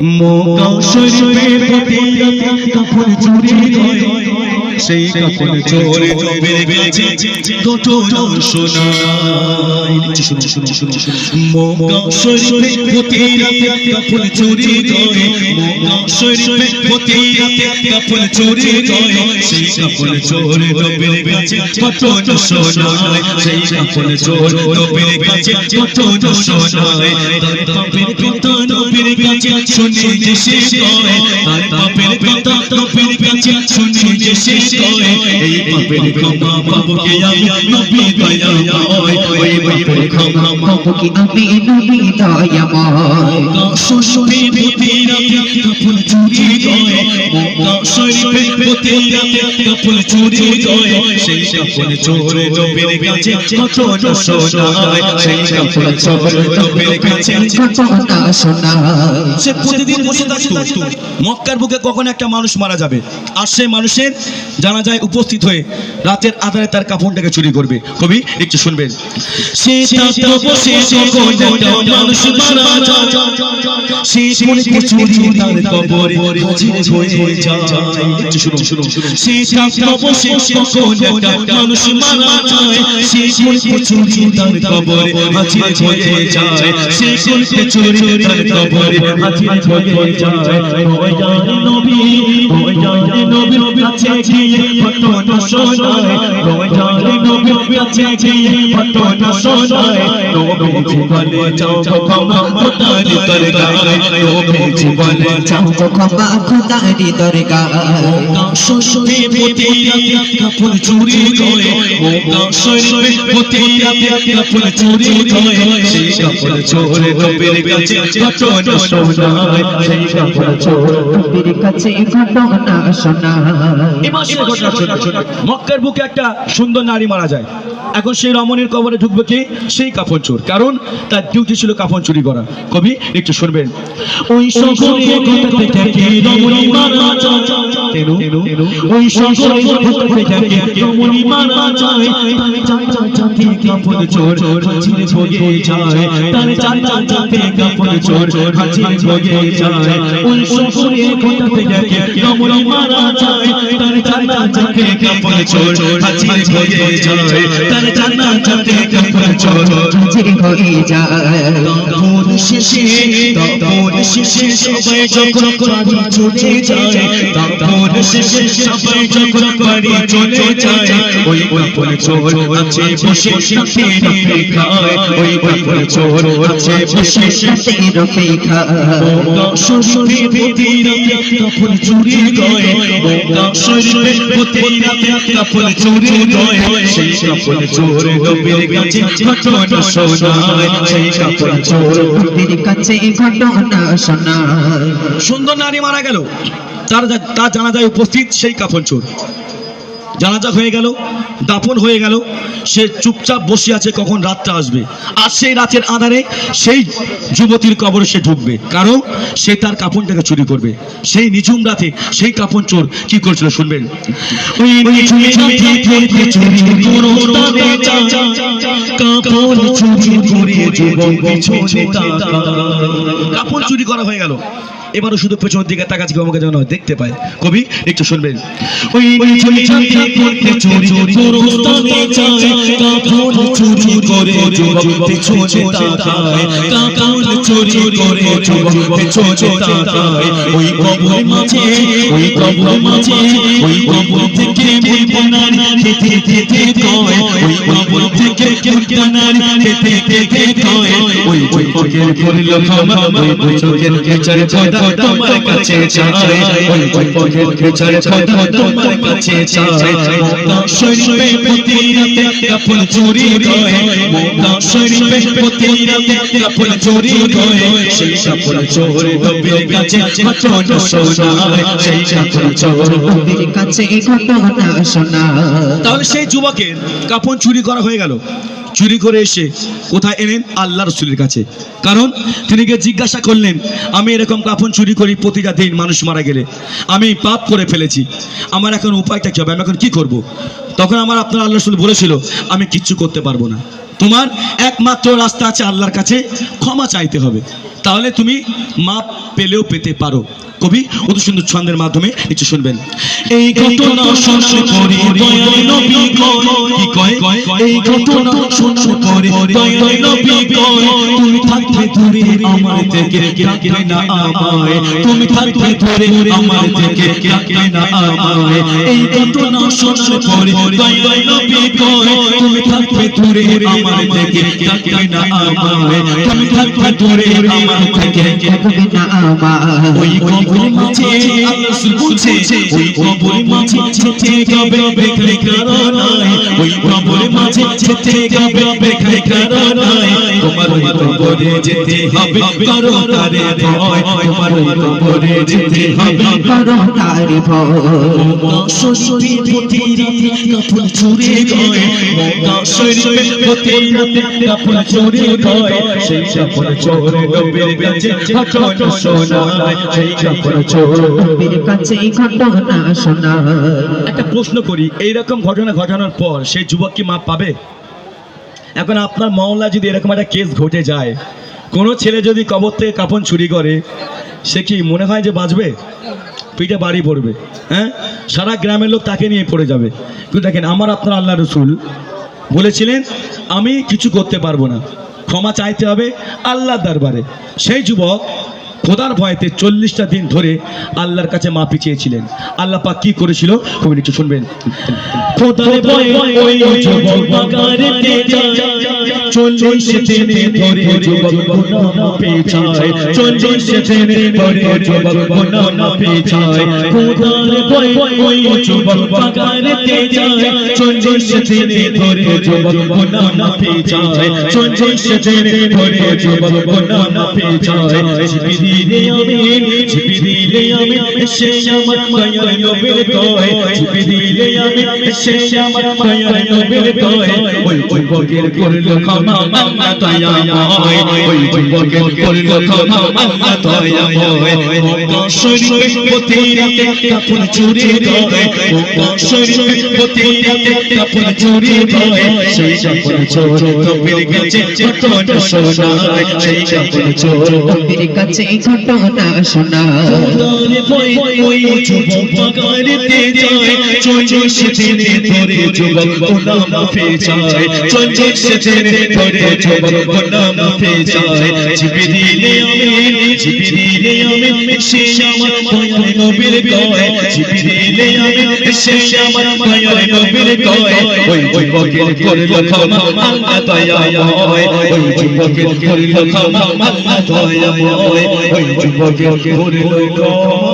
মক্কা শরীফের প্রতি কাফন চুরি হয় সেই কাফন চোরে জবের কাছে ঘটনা শোনায় মক্কা শরীফের প্রতি কাফন চুরি হয় মক্কা শরীফের প্রতি কাফন চুরি হয় সেই কাফন চোরে জবের কাছে ঘটনা শোনায় সেই কাফন চোরে জবের কাছে ঘটনা শোনায় তার পাপের কথা নবীর কাছে শুনে যে শেষ হয় তার পাপের কথা নবীর কাছে শুনে যে শেষ হয় এই পাপের ক্ষমা পাবো কি আমি নবী দয়াময় ওই পাপের ক্ষমা পাবো কি আমি নবী দয়াময় শোষণে ভীতিরা কাফন চুরি হয় মক্কা শরীফের প্রতি কাফন চুরি হয় সেই কাফন চোরে নবীর কাছে ঘটনা শোনায় সেই কাফন চোরে নবীর কাছে ঘটনা শোনায় সে প্রতিদিন বসে থাকতো মক্কার বুকে কখন একটা মানুষ মারা যাবে আর সেই মানুষের জানাজায় উপস্থিত হয়ে রাতের আধারে তার কাফনটাকে চুরি করবে। কবি একটু শুনবেন। সে থাকতো বসে কখন একটা মানুষ মারা যায় সে মনে চুরি তার কবরে হাজির হয়ে যায়। একটু শুনুন সে থাকতো বসে কখন একটা মানুষ মারা যায় সে মনে চুরি তার কবরে হাজির হয়ে যায় সে মনে চুরি তার কবরে হাজির হয়ে যায়। ওই জানে নবী নবীর কাছে গিয়ে ঘটনা শোনায় ওই জানে নবীর কাছে গিয়ে ঘটনা শোনায় নবী জীবনে যাও ক্ষমা খোদার দরগায় নবী জীবনে যাও ক্ষমা খোদার দরগায় শোষণে প্রতিরা কাফন চুরি হয় মক্কা শরীফের প্রতিরা কাফন চুরি হয় সেই কাফন চোরে নবীর কাছে ঘটনা শোনায় সেই কাফন চোরে নবীর কাছে ঘটনা শোনায়। এই মাসের ঘটনা শোনা মক্কার বুকে একটা সুন্দর নারী মারা যায় এখন সেই রমণীর কবরে ঢুকবে কি সেই কাফন চোর কারণ তার ডিউটি ছিল কাফন চুরি করা। কবি একটু শুনবেন। ওই শহরে ঘটতে থাকে রমণী মারা যায় ওই শহরে ঘটতে থাকে রমণী মারা যায় তার জাতি কাফন চোর হাজির হয়ে যায় তার জাতি কাফন চোর হাজির হয়ে যায় ওই শহরে ঘটতে থাকে রমণী মারা যায় তার জাতি কাফন চোর হাজির হয়ে যায় তার জাতি কাফন চোর হাজির হয়ে যায়। তখন শেষে সবাই যখন বাড়ি চলে যায় তখন শেষে সবাই যখন বাড়ি চলে যায় ওই কাফন চোর আছে বসে সাথের অপেক্ষায় ওই কাফন চোর আছে বসে সাথের অপেক্ষায়। মক্কা শরীফের প্রতিরা কাফন চুরি হয় মক্কা শরীফের প্রতিরা কাফন চুরি হয় সেই কাফন চোর নবীর কাছে ঘটনা শোনায় সেই কাফন চোর নবীর কাছে ঘটনা শোনায়। সুন্দর নারী মারা গেল তার জানাজায় উপস্থিত সেই কাফন চোর জানাজা হয়ে গেল দাফন হয়ে গেল সে চুপচাপ বসে আছে কখন রাতটা আসবে আর সেই রাতের আধারে সেই যুবতীর কবরে সে ঢুকবে কারণ সে তার কাফনটাকে চুরি করবে। সেই নিঝুম রাতে সেই কাফন চোর কি করছিল শুনবেন। কাফন চুরি করা হয়ে গেল এবারও শুধু পেছনের দিকে তাকাচ্ছি আমাকে যেন দেখতে পায়। কবি একটু শুনবেন। ওই চুরি করে যুবক পেছনে তাকায় কাফন চুরি করে যুবক পেছনে তাকায় ওই কবর মাঝে ওই কবর থেকে মুলতানার খেতে কয় ওই কবর থেকে মুলতানার খেতে কয় ওই চোখের পড়ল ক্ষমা ওই চোখের বিচার খোদা তোমার কাছে চাই ওই চোখের বিচার খোদা তোমার কাছে চাই। মক্কা শরীফের প্রতিরা কাফন চুরি হয় মক্কা শরীফের প্রতিরা কাফন চুরি হয় সেই কাফন চোর নবীর কাছে ঘটনা শোনায় সেই কাফন চোর নবীর কাছে ঘটনা শোনায়। তাহলে সেই যুবকের কাফন চুরি করা হয়ে গেল চুরি করে এসে কোথায় এলেন আল্লাহ রাসূলের কাছে কারণ তিনি গিয়ে জিজ্ঞাসা করলেন আমি এরকম কাফন চুরি করি প্রতিটা দিন মানুষ মারা গেলে আমি পাপ করে ফেলেছি আমার এখন উপায়টা কি হবে আমি এখন কি করব। তখন আমার আপনার আল্লাহ রাসূল বলেছিল আমি কিচ্ছু করতে পারবো না তোমার একমাত্র রাস্তা আছে আল্লাহর কাছে, ক্ষমা চাইতে হবে, তাহলে তুমি মাপ পেলেও পেতে পারো। কবি অত সুন্দর ছন্দের মাধ্যমে কিছু শুনবেন। এই ঘটনা শোনার পরে দয়াল নবী কি কয়, এই ঘটনা শোনার পরে দয়াল নবী কয়, তুমি থাকবে দূরে আমার থেকে ডাকবে না আমায়, তুমি থাকবে দূরে আমার থেকে ডাকবে না আমায়। এই ঘটনা শোনার পরে দয়াল নবী কয়, তুমি থাকবে দূরে আমার থেকে ডাকবে না আমায়, তুমি থাকবে দূরে আমার থেকে ডাকবে না আমায়। ওই কবর মাঝে আল্লাহ বলছে, ওই কবর মাঝে যেতে হবে বেখাই কারণাই, ওই কবর মাঝে যেতে হবে বেখাই কারণাই, তোমার ওই কবরে যেতে হবে করো তারে ভয়, তোমার ওই কবরে যেতে হবে করো তারে ভয়। মক্কা শরীফে প্রতি রাতে কাফন চুরি হয়, মক্কা শরীফে প্রতি রাতে কাফন চুরি হয়, সেই কাফন চোর নবীর কাছে ঘটনা শোনায়, সেই কাফন একটা প্রশ্ন করি, এইরকম ঘটনা ঘটানোর পর সেই যুবক কি মাপ পাবে? এখন আপনার মহল্লা যদি এরকম একটা কেস ঘটে যায়, কোনো ছেলে যদি কবর থেকে কাফন চুরি করে, সে কি মনে হয় যে বাঁচবে? পিঠে বাড়ি পড়বে, হ্যাঁ, সারা গ্রামের লোক তাকে নিয়ে পড়ে যাবে। কিন্তু দেখেন, আমার আপনার আল্লাহ রসুল বলেছিলেন আমি কিছু করতে পারবো না, ক্ষমা চাইতে হবে আল্লাহর দরবারে। সেই যুবক খোদার ভয়তে 40টা দিন ধরে আল্লাহর কাছে মাফি চেয়েছিলেন। আল্লাহ পাক কি করেছিল কবি একটু শুনবেন। খোদার ভয়ে ওই যুবক বাগানেতে যায়, 40 দিন ধরে যুবক গুনাহ মাফি চায়, 40 দিন ধরে যুবক গুনাহ মাফি চায়। খোদার ভয়ে ওই যুবক বাগানেতে যায়, 40 দিন ধরে যুবক গুনাহ মাফি চায়, 40 দিন ধরে যুবক গুনাহ মাফি চায়। দিলে আমি ঝিপি দিলে আমি সে আমার মায়ার নবীর কয়, ঝিপি দিলে আমি সে আমার মায়ার নবীর কয়, ওই যুবকের করল ক্ষমা আল্লাহ দয়াময়, ওই যুবকের করল ক্ষমা আল্লাহ দয়াময়। মক্কা শরীফে প্রতি রাতে কাফন চুরি হয়, মক্কা শরীফে প্রতি রাতে কাফন চুরি হয়, সেই কাফন চোর নবীর কাছে ঘটনা শোনায়, সেই কাফন চোর নবীর কাছে ঘটনা শোনায়। খোদার ভয়ে ওই যুবক বাগানেতে যায়, 40 দিন ধরে যুবক গুনাহ মাফি চায়, 40 দিন ধরে যুবক গুনাহ মাফি চায়। ঝিপি দিলে আমি ঝিপি দিলে আমি সে আমার মায়ার নবীর কয়, ঝিপি দিলে আমি সে আমার মায়ার নবীর কয়, ওই যুবকের করল ক্ষমা আল্লাহ দয়াময়, ওই যুবকের করল ক্ষমা আল্লাহ দয়াময়, ওই যুবকের করল ক্ষমা